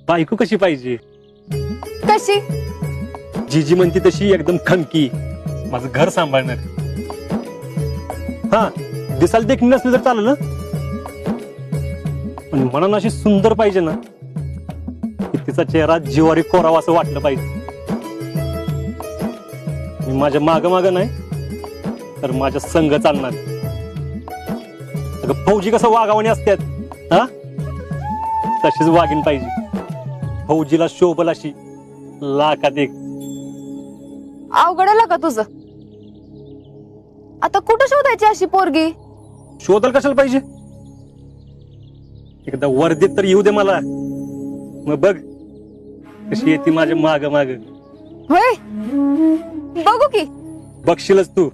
बायको कशी पाहिजे? कशी? जीजी म्हणती तशी एकदम खमकी, माझं घर सांभाळणार. हा, दिसायला देखील नसली तर चालेल ना, पण मनानं अशी सुंदर पाहिजे ना की तिचा चेहरा जिवारी कोरावा असं वाटलं पाहिजे. मी माझ्या माग नाही तर माझ्या संघ चालणार. अगं फौजी कसं वागावणी असतात हा, तशीच वागीन पाहिजे. फौजीला शोभल अशी लाखात एक. अवघड आलं का तुझं? आता कुठं शोधायची अशी पोरगी? शोधल कशाला पाहिजे, एकदा वर्दीत तर येऊ दे मला, मग बघ कशी येते माझ्या माग माग. होय, बघू की. बघशीलच तू.